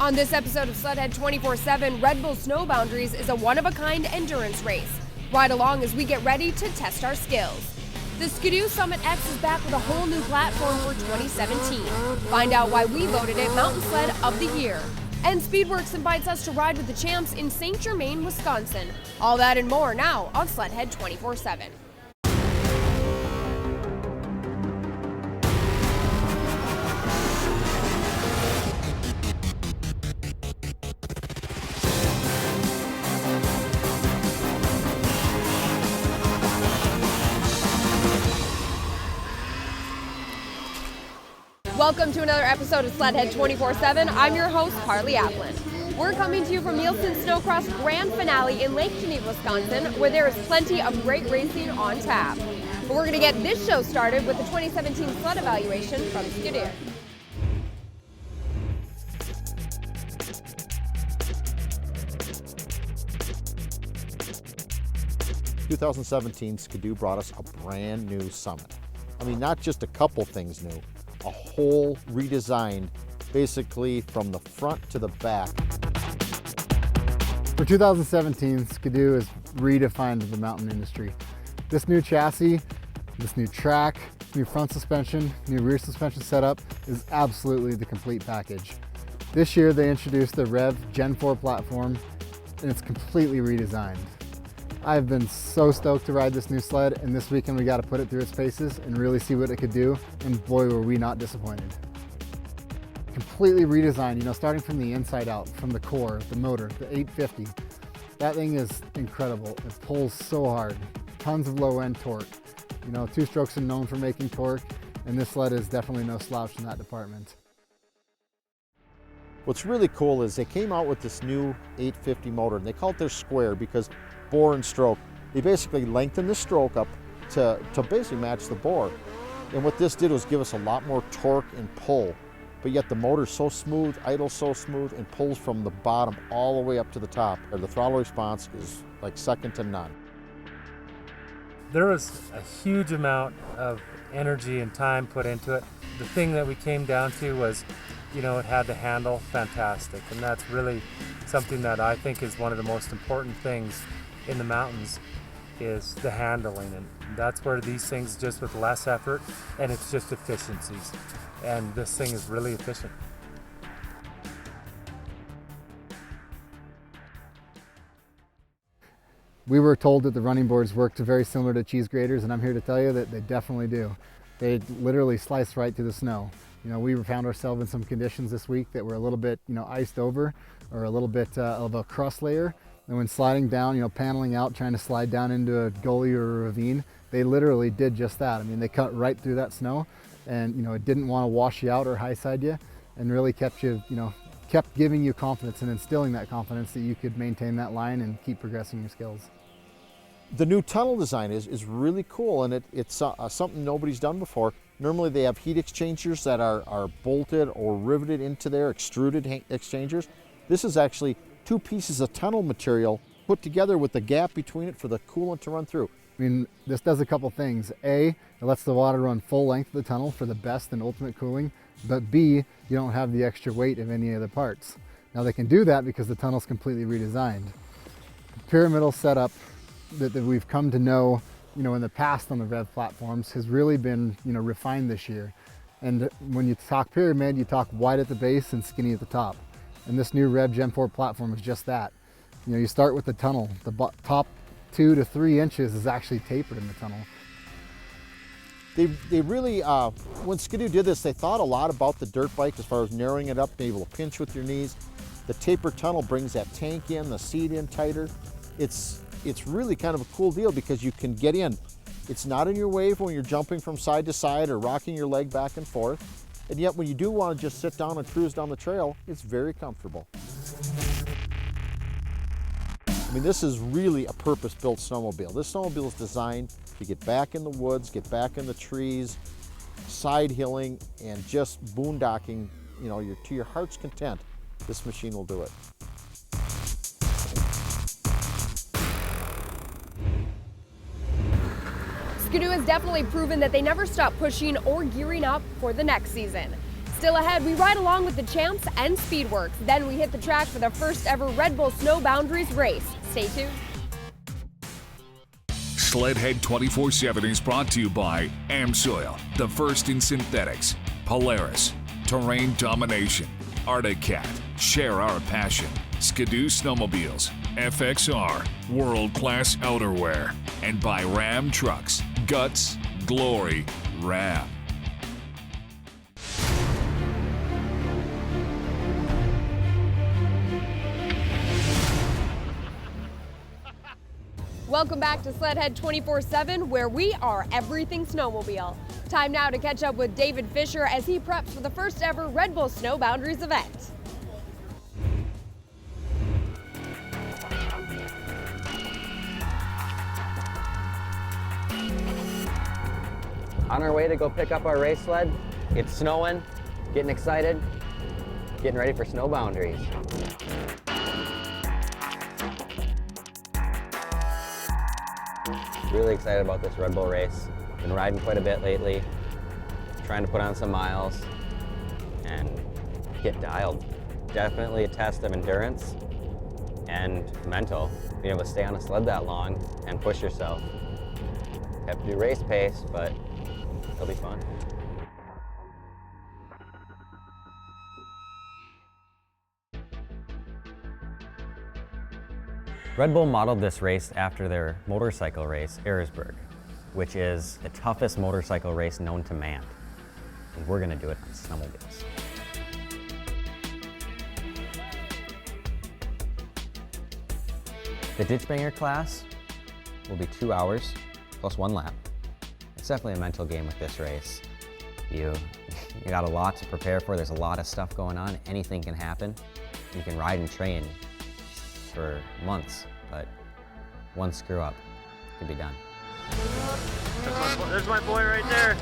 On this episode of SLEDHEAD 24/7, Red Bull Snow Boundaries is a one-of-a-kind endurance race. Ride along as we get ready to test our skills. The Ski-Doo Summit X is back with a whole new platform for 2017. Find out why we voted it Mountain Sled of the Year. And Speedworks invites us to ride with the champs in St. Germain, Wisconsin. All that and more now on SLEDHEAD 24/7. Welcome to another episode of SLEDHEAD 24/7. I'm your host, Carly Applin. We're coming to you from Nielsen Snowcross Grand Finale in Lake Geneva, Wisconsin, where there is plenty of great racing on tap. But we're going to get this show started with the 2017 sled evaluation from Ski-Doo. In 2017, Ski-Doo brought us a brand new Summit. I mean, not just a couple things new, a whole redesign, basically from the front to the back. For 2017, Ski-Doo has redefined the mountain industry. This new chassis, this new track, new front suspension, new rear suspension setup is absolutely the complete package. This year they introduced the Rev Gen 4 platform and it's completely redesigned. I've been so stoked to ride this new sled, and this weekend we got to put it through its paces and really see what it could do, and boy were we not disappointed. Completely redesigned, starting from the inside out, from the core, the motor, the 850. That thing is incredible. It pulls so hard, tons of low end torque. Two strokes are known for making torque, and this sled is definitely no slouch in that department. What's really cool is they came out with this new 850 motor, and they call it their square because bore and stroke. They basically lengthened the stroke up to basically match the bore. And what this did was give us a lot more torque and pull, but yet the motor's so smooth, idles so smooth, and pulls from the bottom all the way up to the top. The throttle response is like second to none. There was a huge amount of energy and time put into it. The thing that we came down to was, it had the handle fantastic, and that's really something that I think is one of the most important things in the mountains is the handling, and that's where these things just with less effort, and it's just efficiencies, and this thing is really efficient. We were told that the running boards worked very similar to cheese graters, and I'm here to tell you that they definitely do. They literally slice right through the snow. We found ourselves in some conditions this week that were a little bit, iced over, or a little bit of a crust layer. And when sliding down, paneling out, trying to slide down into a gully or a ravine, they literally did just that. I mean, they cut right through that snow, and it didn't want to wash you out or high side you, and really kept you, kept giving you confidence and instilling that confidence that you could maintain that line and keep progressing your skills. The new tunnel design is really cool, and it's something nobody's done before. Normally they have heat exchangers that are bolted or riveted into their extruded exchangers. This is actually two pieces of tunnel material put together with the gap between it for the coolant to run through. I mean, this does a couple things. A, it lets the water run full length of the tunnel for the best and ultimate cooling, but B, you don't have the extra weight of any of the parts. Now they can do that because the tunnel's completely redesigned. The pyramidal setup that we've come to know, in the past on the Rev platforms has really been, refined this year. And when you talk pyramid, you talk wide at the base and skinny at the top. And this new Rev Gen 4 platform is just that. You start with the tunnel. The top 2 to 3 inches is actually tapered in the tunnel. They really, when Ski-Doo did this, they thought a lot about the dirt bike as far as narrowing it up, being able to pinch with your knees. The tapered tunnel brings that tank in, the seat in tighter. It's really kind of a cool deal because you can get in. It's not in your way when you're jumping from side to side or rocking your leg back and forth. And yet when you do want to just sit down and cruise down the trail, it's very comfortable. I mean, this is really a purpose-built snowmobile. This snowmobile is designed to get back in the woods, get back in the trees, side hilling, and just boondocking, to your heart's content. This machine will do it. Ski-Doo has definitely proven that they never stop pushing or gearing up for the next season. Still ahead, we ride along with the champs and Speedworks. Then we hit the track for the first ever Red Bull Snow Boundaries race. Stay tuned. SLEDHEAD 24/7 is brought to you by AmSoil, the first in synthetics, Polaris, Terrain Domination, Arctic Cat, Share Our Passion, Skidoo Snowmobiles, FXR, World-Class Outerwear, and by Ram Trucks, Guts, Glory, Ram. Welcome back to SLEDHEAD 24/7, where we are everything snowmobile. Time now to catch up with David Fisher as he preps for the first ever Red Bull Snow Boundaries event. On our way to go pick up our race sled. It's snowing, getting excited, getting ready for snow boundaries. Really excited about this Red Bull race. Been riding quite a bit lately, trying to put on some miles and get dialed. Definitely a test of endurance and mental, being able to stay on a sled that long and push yourself. Have to do race pace, but it'll be fun. Red Bull modeled this race after their motorcycle race, Eresburg, which is the toughest motorcycle race known to man. And we're gonna do it on snowmobiles. The ditch banger class will be 2 hours plus 1 lap. It's definitely a mental game with this race. You got a lot to prepare for. There's a lot of stuff going on. Anything can happen. You can ride and train for months, but one screw up could be done. There's my boy right there.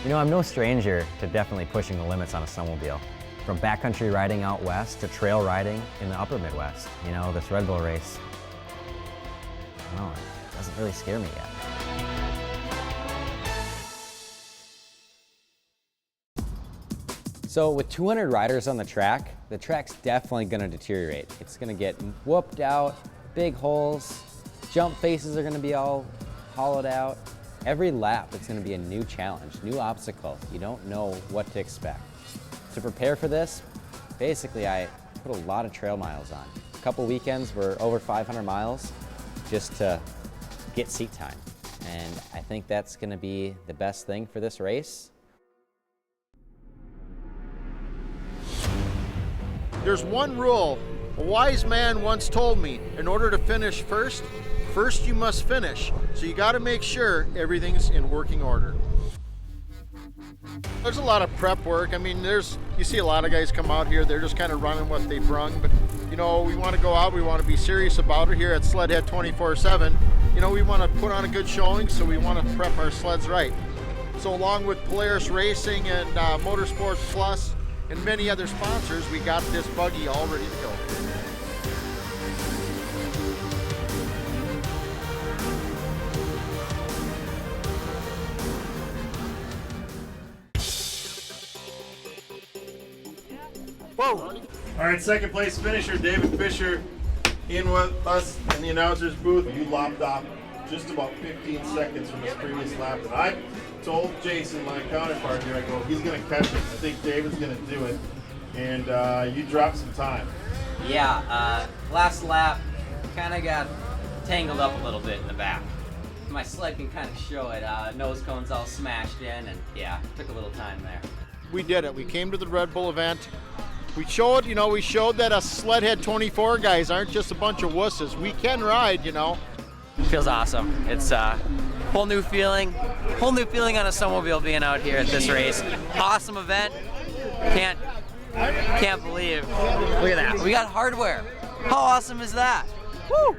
You know, I'm no stranger to definitely pushing the limits on a snowmobile. From backcountry riding out west to trail riding in the upper Midwest. You know, this Red Bull race, I don't know, it doesn't really scare me yet. So with 200 riders on the track's definitely gonna deteriorate. It's gonna get whooped out, big holes, jump faces are gonna be all hollowed out. Every lap, it's gonna be a new challenge, new obstacle. You don't know what to expect. To prepare for this, basically I put a lot of trail miles on. A couple weekends were over 500 miles just to get seat time. And I think that's gonna be the best thing for this race. There's one rule. A wise man once told me, in order to finish first you must finish. So you got to make sure everything's in working order. There's a lot of prep work. I mean, you see a lot of guys come out here, they're just kind of running what they brung, but you know, we want to go out, we want to be serious about it here at SLEDHEAD 24/7. You know, we want to put on a good showing, so we want to prep our sleds right. So along with Polaris Racing and Motorsports Plus and many other sponsors, we got this buggy all ready to go. Whoa! All right, second place finisher, David Fisher, in with us in the announcer's booth. You lopped off just about 15 seconds from his previous lap. And I told Jason, my counterpart here, I go, he's gonna catch it. I think David's gonna do it. And you dropped some time. Yeah, last lap kind of got tangled up a little bit in the back. My sled can kind of show it. Nose cone's all smashed in, and yeah, took a little time there. We did it. We came to the Red Bull event. We showed that us SLEDHEAD 24 guys aren't just a bunch of wusses. We can ride, you know. Feels awesome. It's a whole new feeling on a snowmobile being out here at this race. Awesome event. Can't believe. Look at that. We got hardware. How awesome is that? Woo!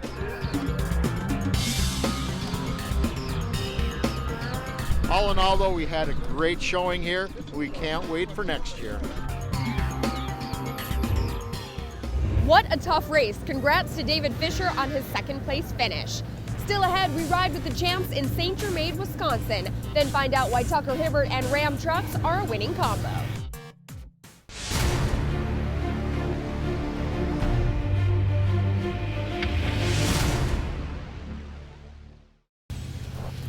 All in all, though, we had a great showing here. We can't wait for next year. What a tough race. Congrats to David Fisher on his second place finish. Still ahead, we ride with the champs in St. Germain, Wisconsin, then find out why Tucker Hibbert and Ram trucks are a winning combo.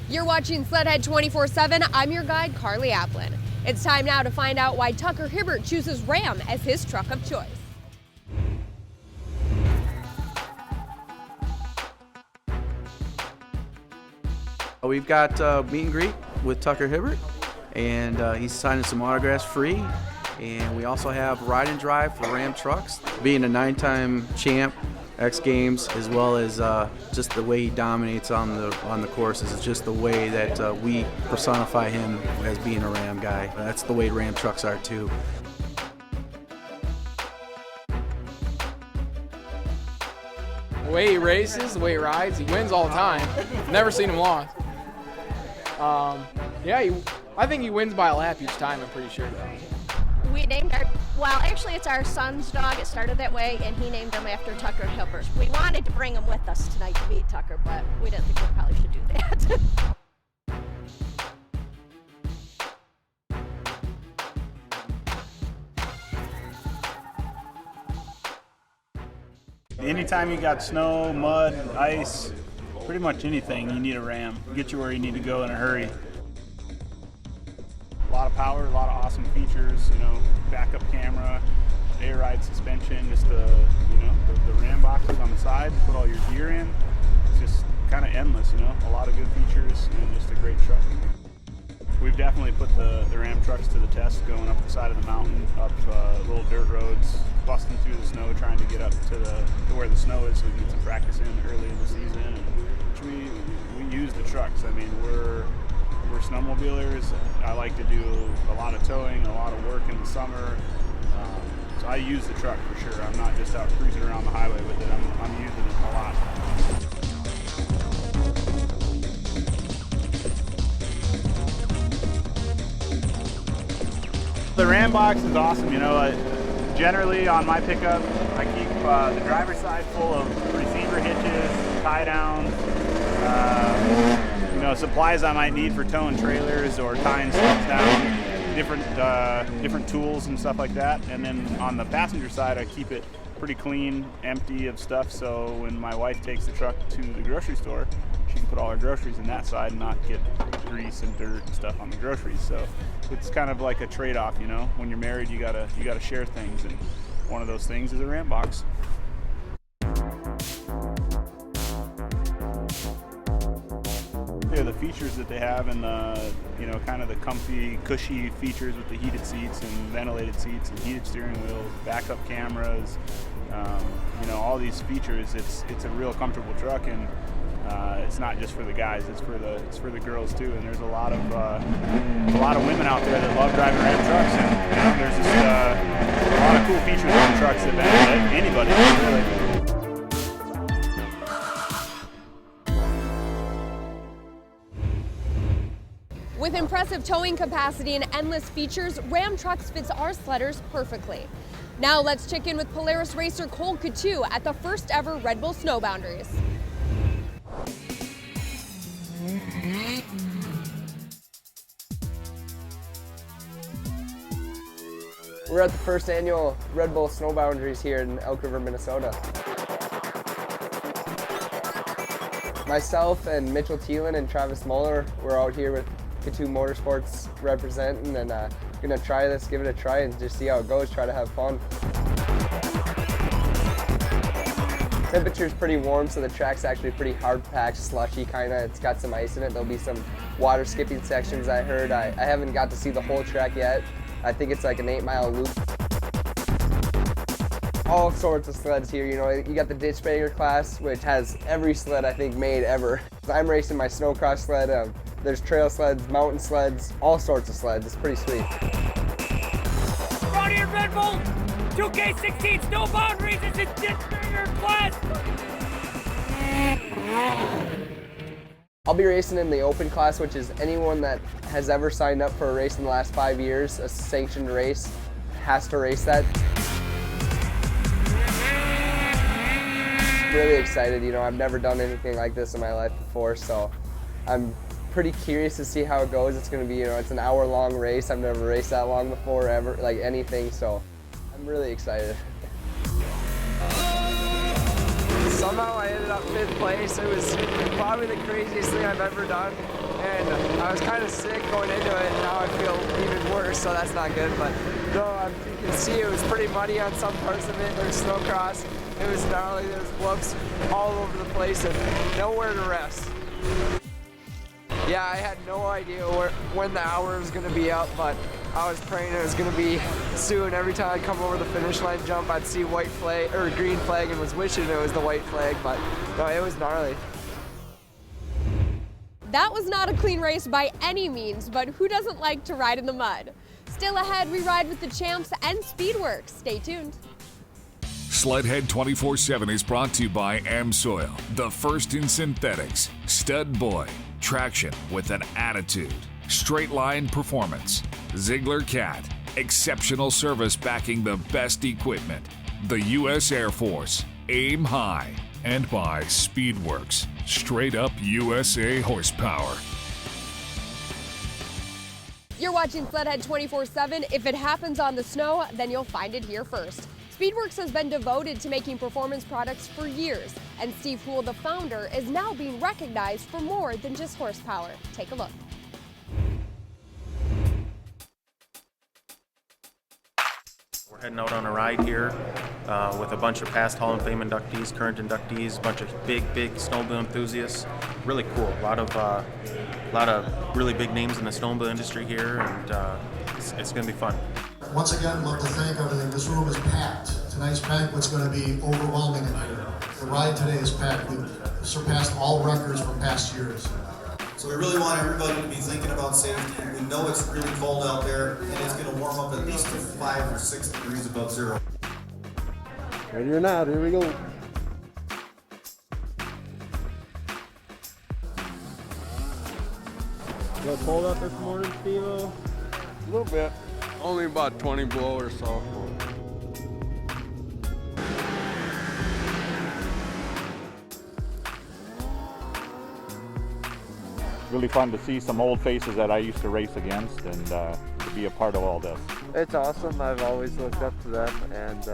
You're watching SLEDHEAD 24/7. I'm your guide, Carly Applin. It's time now to find out why Tucker Hibbert chooses Ram as his truck of choice. We've got meet and greet with Tucker Hibbert, and he's signing some autographs free. And we also have ride and drive for Ram trucks. Being a 9-time champ, X Games, as well as just the way he dominates on the courses, is just the way that we personify him as being a Ram guy. That's the way Ram trucks are too. The way he races, the way he rides, he wins all the time. Never seen him lost. Yeah, I think he wins by a lap each time, I'm pretty sure though. We named our, well, actually it's our son's dog. It started that way, and he named him after Tucker Hibbert. We wanted to bring him with us tonight to meet Tucker, but we didn't think we probably should do that. Anytime you got snow, mud, ice, pretty much anything, you need a Ram. Get you where you need to go in a hurry. A lot of power, a lot of awesome features, you know, backup camera, air ride suspension, just the Ram boxes on the side to put all your gear in. It's just kind of endless, you know, a lot of good features and just a great truck. We've definitely put the Ram trucks to the test, going up the side of the mountain, up little dirt roads, busting through the snow, trying to get up to where the snow is so we can get some practice in early in the season. And we use the trucks. I mean, we're snowmobilers. I like to do a lot of towing, a lot of work in the summer. So I use the truck for sure. I'm not just out cruising around the highway with it. I'm using it a lot. The Ram box is awesome. You know, generally on my pickup, I keep the driver's side full of receiver hitches, tie downs, you know, supplies I might need for towing trailers or tying stuff down, different tools and stuff like that. And then on the passenger side, I keep it pretty clean, empty of stuff, so when my wife takes the truck to the grocery store, she can put all her groceries in that side and not get grease and dirt and stuff on the groceries. So it's kind of like a trade-off, you know. When you're married, you gotta share things, and one of those things is a Ram box. The features that they have, and you know, kind of the comfy, cushy features with the heated seats and ventilated seats and heated steering wheels, backup cameras, you know, all these features. It's a real comfortable truck, and it's not just for the guys. It's for the girls too. And there's a lot of women out there that love driving Ram trucks, and you know, there's just a lot of cool features on the trucks that benefit anybody. Really. With impressive towing capacity and endless features, Ram Trucks fits our sledders perfectly. Now let's check in with Polaris racer Cole Coutu at the first ever Red Bull Snow Boundaries. We're at the first annual Red Bull Snow Boundaries here in Elk River, Minnesota. Myself and Mitchell Thielen and Travis Muller, we're out here with Coutu Motorsports representing, and gonna try this, give it a try, and just see how it goes, try to have fun. Temperature's pretty warm, so the track's actually pretty hard packed, slushy kinda. It's got some ice in it. There'll be some water skipping sections, I heard. I haven't got to see the whole track yet. I think it's like an 8-mile loop. All sorts of sleds here, you know. You got the ditch banger class, which has every sled I think made ever. I'm racing my snowcross sled. There's trail sleds, mountain sleds, all sorts of sleds. It's pretty sweet. Right here, Red Bull 2K16 Snow Boundaries is a ditch banger class. I'll be racing in the open class, which is anyone that has ever signed up for a race in the last 5 years, a sanctioned race, has to race that. really excited. You know, I've never done anything like this in my life before, so I'm pretty curious to see how it goes. It's going to be, you know, it's an hour-long race. I've never raced that long before, ever, like anything, so I'm really excited. Somehow I ended up 5th place. It was probably the craziest thing I've ever done, and I was kind of sick going into it, and now I feel even worse, so that's not good. But no, you can see it was pretty muddy on some parts of it. There's snowcross. It was gnarly. There was whoops all over the place and nowhere to rest. Yeah, I had no idea when the hour was going to be up, but I was praying it was going to be soon. Every time I'd come over the finish line jump, I'd see white flag or green flag and was wishing it was the white flag, but no, it was gnarly. That was not a clean race by any means, but who doesn't like to ride in the mud? Still ahead, we ride with the champs and Speedworks. Stay tuned. SLEDHEAD 24/7 is brought to you by AmSoil, the first in synthetics, Stud Boy, traction with an attitude, straight line performance, Ziegler Cat, exceptional service backing the best equipment, the U.S. Air Force, Aim High, and by Speedworks, straight up USA horsepower. You're watching SLEDHEAD 24/7. If it happens on the snow, then you'll find it here first. Speedworks has been devoted to making performance products for years, and Steve Houle, the founder, is now being recognized for more than just horsepower. Take a look. We're heading out on a ride here with a bunch of past Hall of Fame inductees, current inductees, a bunch of big snowmobile enthusiasts. Really cool. A lot of really big names in the snowmobile industry here, and it's going to be fun. Once again, I'd love to thank everything. This room is packed. Tonight's banquet's going to be overwhelming in here. The ride today is packed. We've surpassed all records from past years. So we really want everybody to be thinking about safety. We know it's really cold out there, and it's going to warm up at least to 5 or 6 degrees above zero. Ready or not, here we go. Got cold out this morning, Steve-O? A little bit. Only about 20 below or so. Really fun to see some old faces that I used to race against and to be a part of all this. It's awesome. I've always looked up to them, and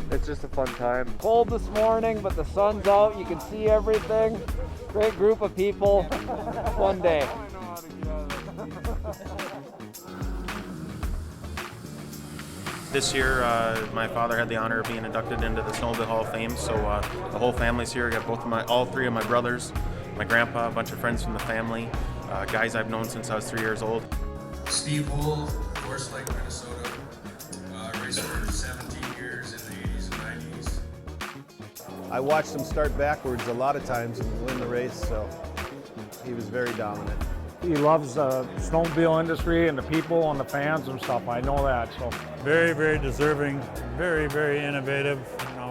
it's just a fun time. Cold this morning, but the sun's out. You can see everything. Great group of people. Fun day. This year, my father had the honor of being inducted into the Snowmobile Hall of Fame, so the whole family's here. I got all three of my brothers, my grandpa, a bunch of friends from the family, guys I've known since I was 3 years old. Steve Houle, Forest Lake, Minnesota. Raced for 17 years in the 80s and 90s. I watched him start backwards a lot of times and win the race, so he was very dominant. He loves the snowmobile industry and the people and the fans and stuff. I know that. So very, very deserving, very, very innovative,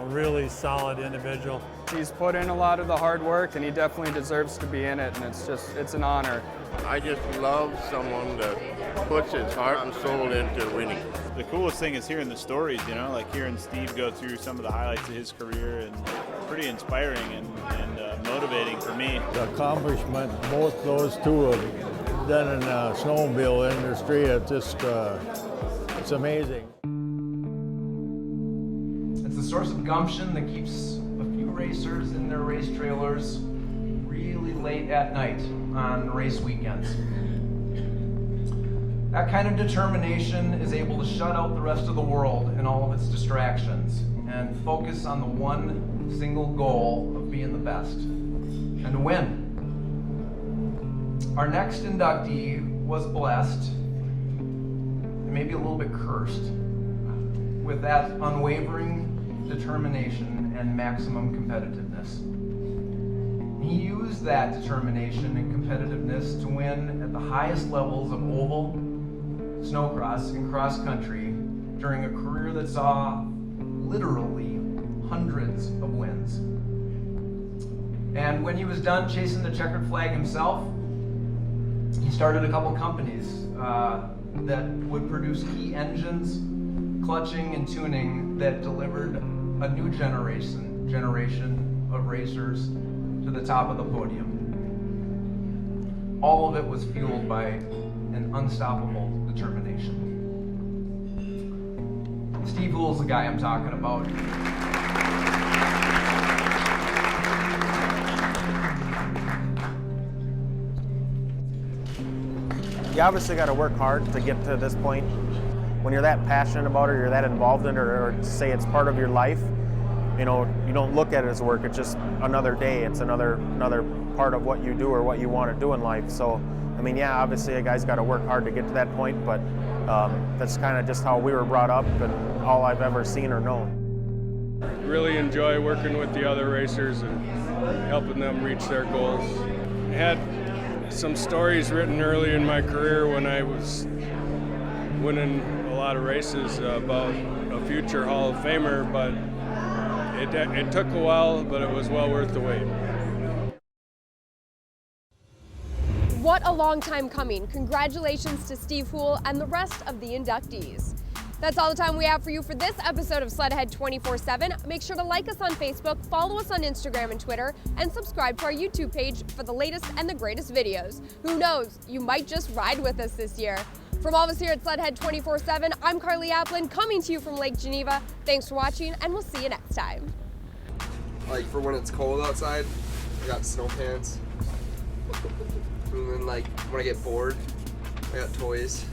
really solid individual. He's put in a lot of the hard work, and he definitely deserves to be in it, and it's an honor. I just love someone that puts his heart and soul into winning. The coolest thing is hearing the stories, like hearing Steve go through some of the highlights of his career, and pretty inspiring and motivating for me. The accomplishment both those two have done in the snowmobile industry, it's amazing. It's a source of gumption that keeps a few racers in their race trailers really late at night on race weekends. That kind of determination is able to shut out the rest of the world and all of its distractions and focus on the one single goal of being the best and to win. Our next inductee was blessed and maybe a little bit cursed with that unwavering determination and maximum competitiveness. He used that determination and competitiveness to win at the highest levels of oval, snowcross, and cross country during a career that saw literally hundreds of wins. And when he was done chasing the checkered flag himself, he started a couple companies that would produce key engines, clutching, and tuning that delivered a new generation of racers to the top of the podium. All of it was fueled by an unstoppable determination. Steve Hull's the guy I'm talking about. You obviously got to work hard to get to this point. When you're that passionate about it, or you're that involved in it, or say it's part of your life, you know, you don't look at it as work. It's just another day. It's another part of what you do or what you want to do in life. So, I mean, yeah, obviously a guy's got to work hard to get to that point, but that's kind of just how we were brought up and all I've ever seen or known. Really enjoy working with the other racers and helping them reach their goals. I had some stories written early in my career when I was winning a lot of races about a future Hall of Famer, but it took a while, but it was well worth the wait. What a long time coming. Congratulations to Steve Hull and the rest of the inductees. That's all the time we have for you for this episode of SLEDHEAD 24/7. Make sure to like us on Facebook, follow us on Instagram and Twitter, and subscribe to our YouTube page for the latest and the greatest videos. Who knows, you might just ride with us this year. From all of us here at SLEDHEAD 24/7, I'm Carly Applin, coming to you from Lake Geneva. Thanks for watching, and we'll see you next time. Like for when it's cold outside, I got snow pants. And then like when I get bored, I got toys.